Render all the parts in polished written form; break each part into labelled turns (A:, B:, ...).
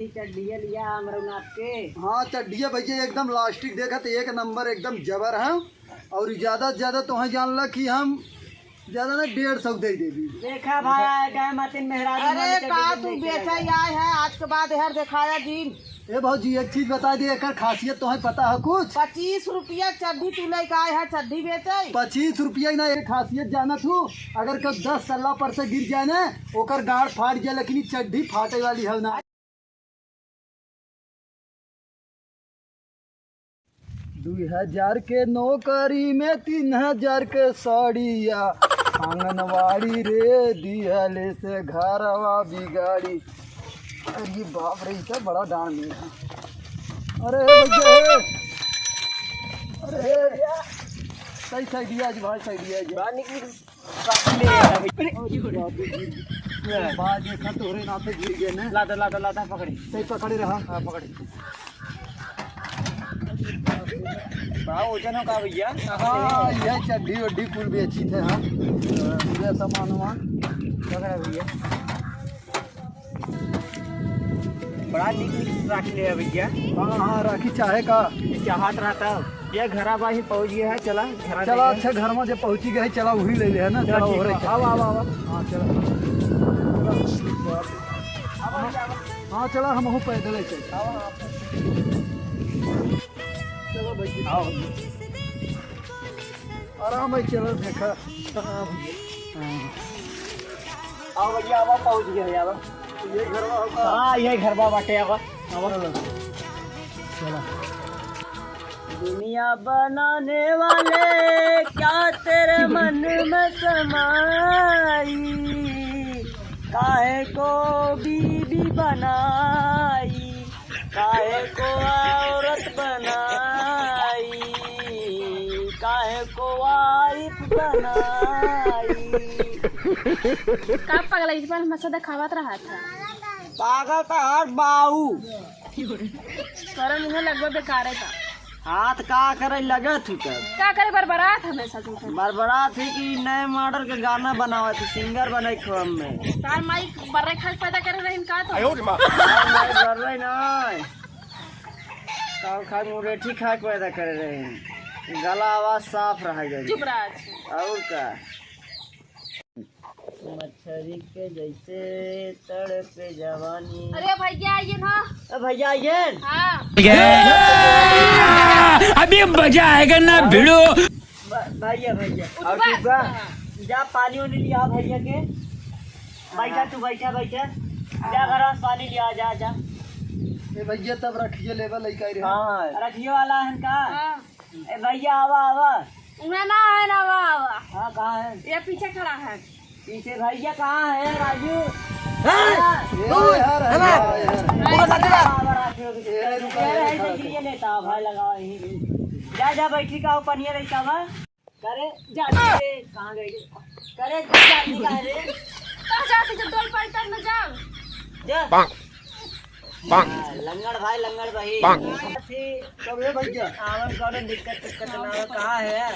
A: चड्डिया लिया अमरनाथ के।
B: हाँ चड्डिया भैया एकदम लास्टिक देखा तो एक नंबर एकदम जबर है। और ज्यादा से ज्यादा तो जान ला कि हम ज्यादा ना 150 दे देवी।
A: देखा भाई गाय मातिन मेहराज।
C: अरे का तू बेचा आए है आज के बाद यार दिखाया जी।
B: ए भाजी एक चीज बता दी, एक खासियत तो पता है कुछ?
C: 25 रुपया चड्डी तू लेके आए है, चड्डी बेचे
B: 25 रुपया ना। एक खासियत जाना तू, अगर कब 10 सल्ला पर से गिर जाए ना ओकर गाड़ फाट जाए, लेकिन चड्डी फाटे वाली है ना। 2000 के नौकरी में 3000 के साड़िया, आंगनवाड़ी रे दिहले से घरवा बिगाड़ी। अरे बाप रे इसे बड़ा डांड में है। अरे भैया अरे सही साइडिया जी, भाई साइडिया जी बात देखा तोरे नाथ पे गिर गए ना।
A: लादा पकड़ी।
B: सही पकड़े रहा।
A: हाँ पकड़ी। वजन का भैया।
B: हाँ यह चड्डी वड्डी कुल भी अच्छी थे। हाँ पूरा सामान वामान
A: पकड़ा भैया। बड़ा निक रख लिया भैया।
B: हाँ हाँ राखी चाहे का
A: चाहत रहता ये घरा बाही पहुँच गया है। चला
B: चला अच्छा घर में जब पहुँची गए चला वही ले ले है ना। चला हो रही।
A: आओ आओ आओ।
B: हाँ चला हाँ चला हम हूँ पैदल चल। चलो भाई
A: आओ
B: आराम है। चलो देखा
A: आओ भैया अब पहुँच गए। अब
B: ये घर होगा।
A: हाँ ये घर बाटे। अब
B: चला
A: दुनिया बनाने वाले क्या तेरे मन में समाई, काहे को बीबी बनाई, काहे को औरत बनाई, काहे को वाइफ बनाई।
D: का पगला इस बार मसा दिखावत रहा था।
A: पागल का हाथ बाऊ
D: करम इन्हें लगभग बेकार है था।
A: हाथ का करे लगे थी कब
D: क्या करे बरबरात हमेशा तू
A: बरबरा थी कि नए मॉडल के गाना बनावा थी, सिंगर बने खम में।
D: तार माई बर्रे खाल पैदा करे रही का तो
A: बर्रे नहीं काल खा मुरेठी खा पैदा करे रहे। गला आवाज साफ रहा जाए।
D: चुप रहा।
A: और का मछली के जैसे तड़पे जवानी।
D: अरे भैया आइए ना।
A: भैया ये
D: हाँ
E: अभी मजा आएगा ना भिड़ो।
A: भैया और ठीक बा जा पानी उनी लिया भैया के। बैठा तू बैठा जा घर पानी लिया जा जा।
B: ए भैया तब रखिए लेवल लइका रे।
A: हाँ रखिए वाला है का।
D: हाँ
A: ए भैया आवा
D: उन्हें ना है ना वाह।
A: हाँ कहाँ है?
D: ये पीछे खड़ा है।
A: पीछे भैया कहाँ है राजू? लेता भाई लगाओ यही। जा बैठी का पनिया रही का करे जा। कहाँ गई करे कहाँ रे?
D: कहाँ जाती जो डोल पर तर न जाओ।
A: लंगड़ भाई
B: कब है भैया?
A: आवन कौन दिक्कत ना कहाँ है?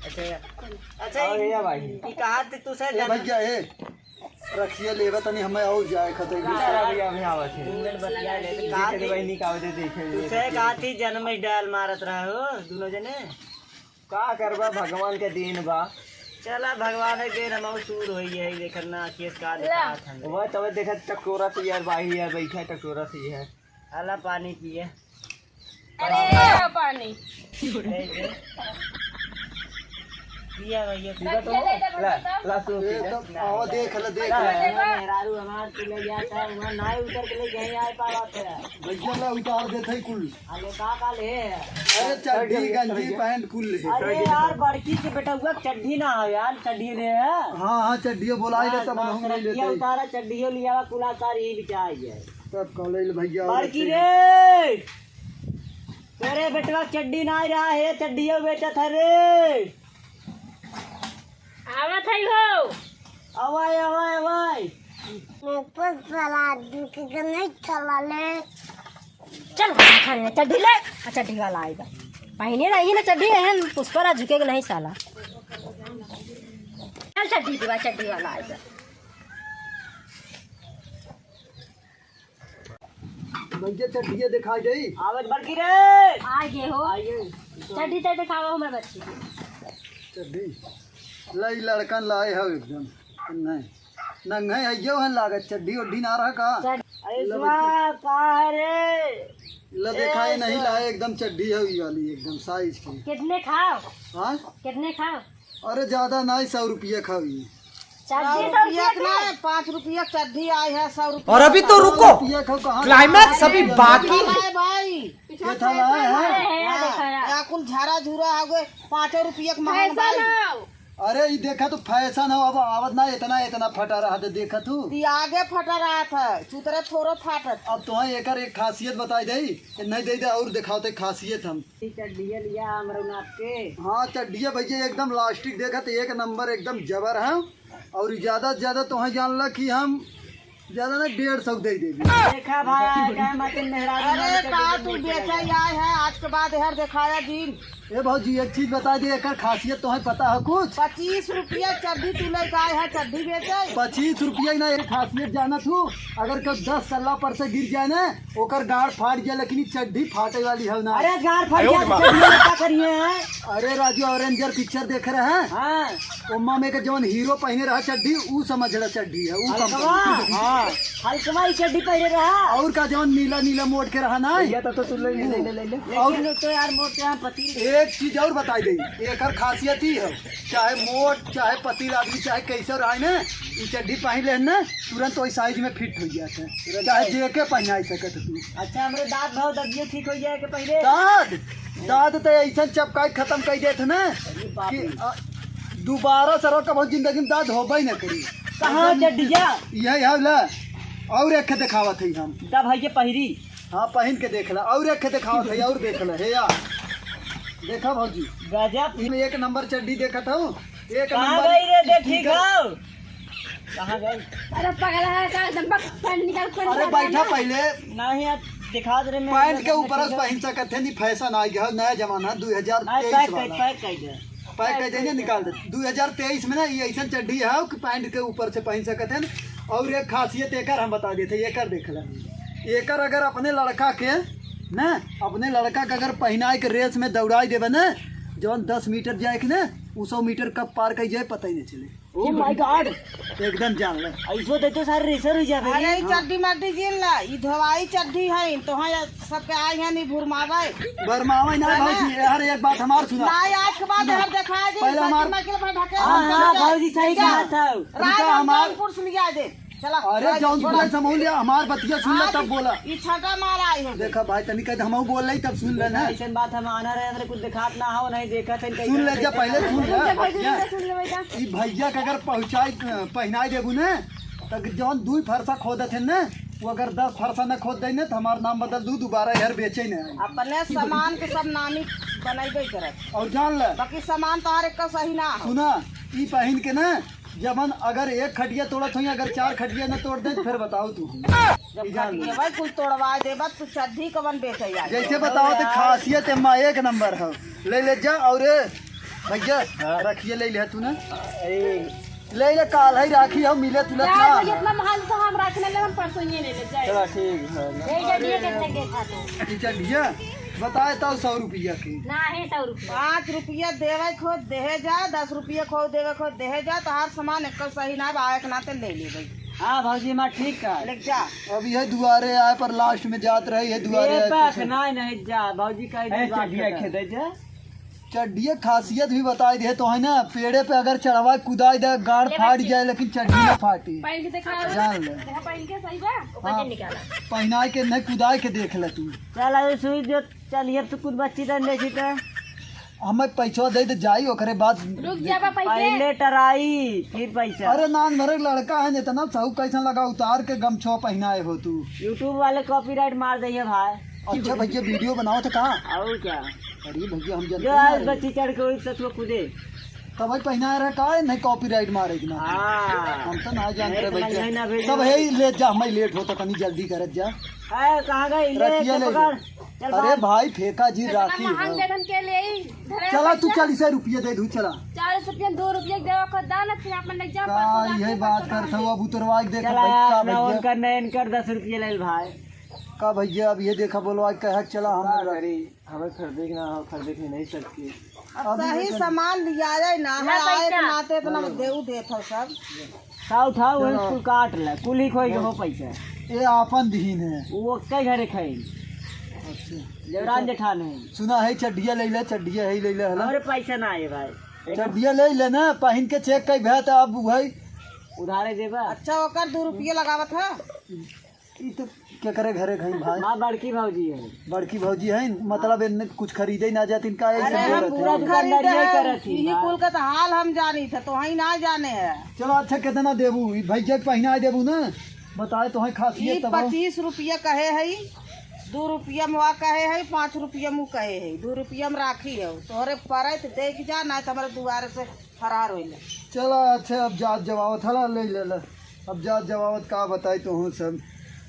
A: अच्छा भैया भाई कहा थे तू से
B: भैया है रखिए लेवा तनी हमें और जाए खतरे
A: कहा थी जन्म डाल मारत रहा हो दोनों जने।
C: का करबा भगवान के दिन बा।
A: चला भगवान के नमो सूर होई है देखना केस का दिखा
C: वो तब देखा टकोरा से यार बाही है बैठा टकोरा से है।
A: अला पानी पिए।
D: अरे पानी
A: पिया भैया
C: ला तू
B: आओ देख ले
A: मेहरारू हमार के ले जाता है वहां नाई उतर के ले गए आए पावा थे
B: भैया ला उतार देते कुल।
A: अरे का ले
B: अरे चड्डी गंजी पैंट कुल ले।
A: अरे यार बड़की के बेटा हुआ चड्डी ना हो यार चड्डी ले है।
B: हाँ हाँ चड्डियो बोलाई ले तब हम ले लेते।
A: उतारा चड्डियो लिया कुला तार ही बिचाई है
B: तब कौन ले भैया।
A: बड़की रे तेरे बेटवा चड्डी ना रहा है चड्डियो बेटा था रे।
D: आवा थई हो
A: अवाय
D: चल खाने चड्डी ले। चड्डी वाला आएगा पहने रही ना चड्डी है पुष्परा झुकेगा नहीं साला। चल चड्डी वाला आएगा।
B: भैया चड्डिया दिखाई दे।
A: आवत बड़की रे
D: आगे हो
A: आइए
D: चड्डी तो दिखाओ हमारे बच्चे की।
B: चड्डी लई लड़कन लाए हो एकदम नहीं नंगे अइयो हन लागत चड्डी उड्डी ना रहा का
A: अरे सुआ का है रे
B: ला दिखाई नहीं लाए एकदम चड्डी है ये वाली एकदम साइज की।
D: कितने खाओ
B: हाँ
D: कितने खाओ?
B: अरे ज्यादा नहीं 100 रुपये खावी।
D: चड्डी
C: 100 रुपया के ना 5 रुपया चड्डी आई है 100 रुपया।
E: और अभी तो रुको,
B: रुपये खाओ कहाँ
E: क्लाइमैक्स अभी बाकी है।
C: है भाई
B: ये था लाए हैं।
C: या कुल झाड़ा झूरा हो गए 5 रुपया के महंग भाई।
B: अरे ये देखा तो फैशन हो अब आवत ना इतना इतना फटा रहा था देखा तू।
C: ये आगे फटा रहा था चुतरे थोड़ा फाटत।
B: अब तुम्हें एक खासियत बताई दे नहीं दे दे और दिखाते खासियत हम।
A: चड्डिया लिया हमरा आपके।
B: हाँ चड्डिया भैया एकदम लास्टिक देखा तो एक नंबर एकदम जबर है और ज्यादा से ज्यादा तुम्हें जान ला कि हम ज्यादा ना 150 दे देंगे।
A: देखा भाई क्या मत मेहरा।
C: अरे का तू बेचा आए है आज के बाद यार दिखाया जी।
B: ए भाजी एक चीज बता दे एक खासियत तुम्हें पता है कुछ?
C: 25 रुपया चड्डी तू लेके आए है चड्डी बेचे
B: 25 रुपया ना एक खासियत जाना तू अगर कब 10 सल्ला पर से गिर जाए ना ओकर गाड़ फाट जाए लेकिन चड्डी फाटे वाली है ना।
A: अरे गार फट गया तो चड्डिया क्या करिए हैं?
B: अरे राजू ऑरेंजर पिक्चर देख रहे हैं
A: हाँ
B: उम्मा में के जवन हीरो पहने रहा चड्डी ऊ समझ रहा चड्डी है ऊ
A: हल्कवा
B: कंपनी।
A: हाँ हल्कवा ही चड्डी पहने रहा।
B: और का जवन नीला नीला मोड़ के रहा ना
A: ये तो तू ले लेकिन तो यार मोटे हैं पति।
B: एक चीज और बताई दी एक खासियत ही है चाहे मोट चाहे पतील आदमी चाहे कैसे रहा ना ये चड्डी पहन ले ना तुरंत वही साइज में फिट हो जाते हैं चाहे जेके पहना सकत तू।
A: अच्छा हमरे दांत भाव दबिये ठीक हो जाए के पहले।
B: दाद तो ऐसा चपकाई खत्म कर देते ना कि दोबारा सर कब जिंदगी में दाद होबे न करी।
A: कहाँ चड्डिया
B: यही है ला और एक दिखावत है हम
A: तब है ये पहरी।
B: हाँ पहन के देख ला और एक दिखावत है और देख ला हे यार देखा भौजी
A: गजब।
B: इसमें एक नंबर चड्डी देखा था एक
A: कहाँ
B: नंबर।
A: गई रे देखी गाँव कहाँ गई?
D: अरे पगला है का डब्बा पैंट निकाल कर
B: अरे बैठा पहले
A: नहीं यार दिखा दे रे मैं
B: पैंट के ऊपर से पहन सकत है नहीं फैशन आ गया नया जमाना 2023 वाला
A: पैक कर दे।
B: पैक कर देंगे निकाल दे 2023 में ना ये ऐसा चड्डी है कि पैंट के ऊपर से पहन सकते हैं। और एक खासियत एकर हम बता देते एकर देख ला एकर अगर अपने लड़का के ना अपने लड़का के अगर पहनाए के रेस में दौड़ाई देवे ना जौन 10 मीटर जाए के ना 100 मीटर कब पार कर जाए पता ही नहीं चले।
A: ओ माय गॉड
B: एकदम जान ले
A: ऐसो देते सारे रेसर हो जावे।
C: अरे ई चड्डी मड्डी जिन ला ई धोवाई चड्डी है तो हाँ सबके आई है नहीं भुरमावे
B: बरमावे ना भाई यार एक बात हमार सुना
C: ना आज के बाद यार दिखाया जी
B: पहले हमार-
A: हाँ भाजी सही कहा था।
C: राजपुर से लिया दे चला।
B: अरे जौन बोला समझ लिया हमार बतिया सुन ले तब बोला
C: ई छटा मार आई है
B: देखा भाई तनी कह हम बोल रही तब सुन ले ना
A: ऐसा बात हम आना रहे अंदर कुछ दिखात ना हो नहीं देखा थे
B: सुन ले जा पहले सुन ले भैया
D: सुन ले बेटा।
B: ई भैया के अगर पहुंचाई पहनाई देबू ना तो जौन 2 फरसा खोदत है ना वो अगर 10 फरसा न खोद दे ना तो हमार नाम बदल दू दोबारा यार बेचे ना
C: अपने सामान के सब नामी बनाई करत
B: और जान ले
C: बाकी सामान तुम्हारे का सही ना हो।
B: सुना ई पहन के ना जबन अगर एक खटिया तोड़त हुई अगर 4 खटिया न तोड़ दे तो फिर बताओ तू
C: जब खटिया भाई कुल तोड़वा देबा तू चड्डी कवन बेचे यार।
B: जैसे बताओ तो खासियत है माँ एक नंबर है ले जा और भैया रखिए ले ले तू ना ले ले काल है राखी हम मिले तुला
D: यार तो इतना महंगा तो हम रखने ले हम परसों ये ले ले जाए।
A: चलो ठीक है।
D: ये चड्डी कितने के खाते?
B: ई चढ़िया बताए तो 100 रुपया की
D: नहीं 100 रुपया।
C: 5 रुपया देवे खो देहे जा 10 रुपया खो देवे खो देहे जा तो हर सामान एक सही ना आए के नाते ले ले भाई
A: हाँ भाजी मैं ठीक है।
C: लेके जा।
B: अब यह दुआरे आए पर लास्ट में जात रहे ये दुआरे आए
A: पैक
B: पीछे।
A: नहीं जा भाजी का चड्डिया खेदे जा।
B: चड्डिया खासियत भी बताई दे तो है ना पेड़े पे अगर चढ़वा कुदाई दे गाड़ फाट जाए लेकिन चड्डी न फाटी
D: पैंट के दिखा
B: जान ले
D: पैंट के सही बा ऊपर
B: हाँ।
D: से निकाला।
B: पहनाए के नहीं कुदाई के देख ले तू
A: चल अरे सुई जो चलिए तो कुछ बच्ची दन ले तो
B: हमें पैसा दे दे जाई ओकरे बाद
D: रुक जाबा पैसे।
A: पहले टराई फिर पैसा।
B: अरे नान भरे लड़का है इतना सहू कैसा लगा उतार के गमछो पहनाए हो तू।
A: यूट्यूब वाले कॉपीराइट मार दिए भाई।
B: अच्छा भैया वीडियो बनाओ तो कहाँ
A: और क्या
B: अरे भैया हम
A: जो आज
B: जल्दी
A: बच्ची चढ़ के वही सचो कूदे।
B: तब भाई पहनाए रहा का नहीं कॉपीराइट मारे ना
A: हाँ
B: हम तो ना जानते
A: नहीं,
B: भैया
A: नहीं ना भेजो।
B: तब है ही ले जा हमें लेट होता कहीं जल्दी करत जा
A: है कहाँ गई ले
B: रखिए ले
A: पकड़। चल
B: अरे
A: भाग।
B: भाई फेंका जी राखी
D: महंग
B: है।
D: देखन के ले आई धरे
B: चला तू 40 रुपये दे दू चला
D: 40 रुपया 2 रुपया देवा को दान फिर अपन लग जा
B: का यही बात करता हूँ अब उतरवा के देख
A: चल
B: भैया
A: आया, ना
B: भैया
A: उनका नयन कर 10 रुपये ले भाई।
B: का भैया अब ये देखा बोलो आज कह चला हम
A: हमें खरीदे ना खरीदे की नहीं सकती।
C: अब सही सामान लिया जाए ना है आए के नाते इतना देऊ देत हो सब
A: का उठाओ वही कुल काट ले कुल ही खोई हो पैसा
B: ये आपन दीन है।
A: वो कई घरे खाई जवरान जेठान है।
B: सुना है चड्डिया ले ले चड्डिया है ले ले हला
A: हमारे पैसा ना आए भाई
B: चड्डिया ले ले ना पहन के चेक कई भैत अब भाई
A: उधारे देबा।
C: अच्छा ओकर 2 रुपये लगावत है।
B: ई तो क्या करे घरे खाई भाई
A: माँ बड़की भौजी है।
B: बड़की भौजी है मतलब इनने कुछ खरीदे ना जाती इनका ऐसे
C: अरे हम
B: बोलत
C: पूरा
B: है।
C: दुकानदारी
A: यही
C: है
A: करत ही
C: यही
A: बा।
C: कुल का तो हाल हम जानी थे तो ही ना जाने है।
B: चलो अच्छा कितना देबू भैया के पहना देबू ना बताए तो है
C: ये
B: खासियत तब
C: 25 रुपये कहे है 2 रुपये में कहे है 5 रुपये में कहे है 2 रुपये में राखी है तोहरे पड़े तो देख जा ना हमारे दुआरे से फरार हो ले।
B: चलो अच्छा अब जात जवावत हला ले ले ले अब जात जवावत का बताए तो हूँ सब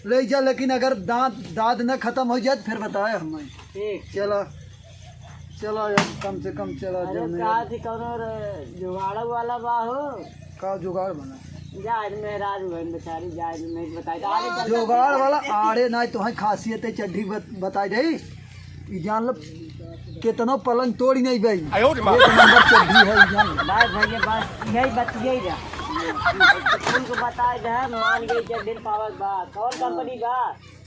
B: ले जा लेकिन अगर दाद न खत्म हो जाए फिर बताए हमें।
A: ठीक
B: चलो चलो यार कम से कम चलो
A: अरे
B: जाने
A: का थी कौनो जुगाड़ वाला बा हो
B: का जुगाड़ बना
A: जाज में राज बहन बेचारी जाज में बताई आगे चल
B: जुगाड़ वाला आड़े ना तो है खासियत है चड्ढी बताई दे ई जान लो कितना पलंग तोड़ी नहीं गई एक नंबर चड्ढी है ई जान लो।
A: बस भैया बस यही बतियाई जा उनको बताए जा मान गई जा दिन पावर बा कौन कंपनी बा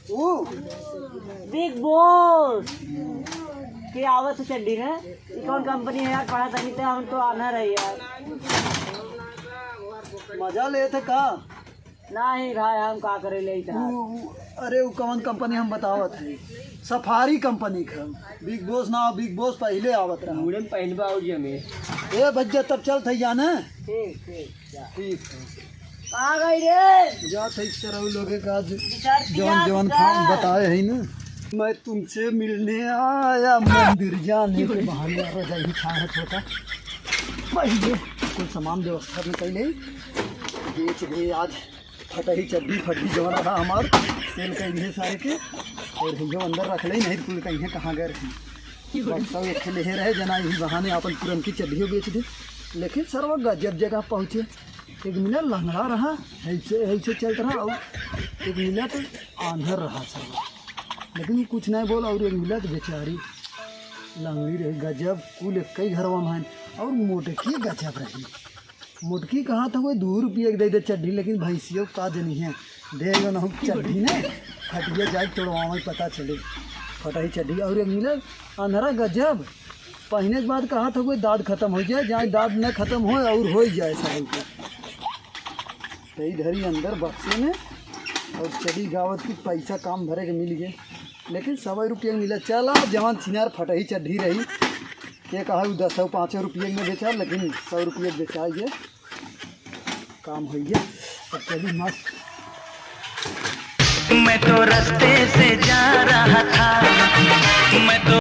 B: वो
A: बिग बॉस के आवत चड्डी है ये कौन कंपनी है यार पढ़ा तनी तो हम तो आना रही यार
B: मजा ले थे का
A: नहीं भाई हम का करे ले इतना
B: अरे वो कौन कंपनी हम बतावत है सफारी कंपनी का बिग बॉस ना बिग बॉस पहले आवत रहा
A: मुड़न पहन बा और में
B: ए भैया तब चल थे जाना
A: ठीक ठीक जा
B: ठीक है
A: कहाँ गई रे
B: जा थे तरह लोगे का
A: विचार
B: जवान जवान खान बताए है ना मैं तुमसे मिलने आया मंदिर जाने के बहाने रजाई छा है छोटा पहले कोई सामान व्यवस्था में पहले बेच गए आज फटही चड्डी फटी जवन रहा हमार सेल कहीं सारे के और जो अंदर रख ले नहीं कुल कहीं कहाँ गए रही बक्सा एक ले रहे जना यही बहाने अपन पुरन की चड्डियों बेच दे लेकिन सर वो गजब जगह पहुँचे एक मिनट लंगड़ा रहा ऐसे ऐसे चलता रहा और एक मिनट आंधर रहा सर लेकिन कुछ नहीं बोला और एक मिनट बेचारी लंगड़ी रही गजब कुल कई घरवा में और मोटकी गजब रही मोटकी कहा था कोई 2 रुपये दे दे चड्ढी लेकिन भैंसियों का जनी है देगा ना चड्ढी ने फटिए जाए तोड़वा में पता चले फटाई चड्ढी और एक मिले अंधरा गजब पहने के बाद कहा था कोई दाद खत्म हो जाए जहाँ दाद न खत्म हो और हो ही जाए साल को तो इधर ही अंदर बक्से में और चढ़ी गावत की पैसा काम भरे के मिल गए लेकिन 100 रुपये मिला चला जवान छिनार फटही चड्ढी रही ये कहा 10-5 रुपये में बेचा लेकिन 100 रुपये बेचाइए काम हो गया और चली मस्त।
E: मैं तो रास्ते से जा रहा था मैं तो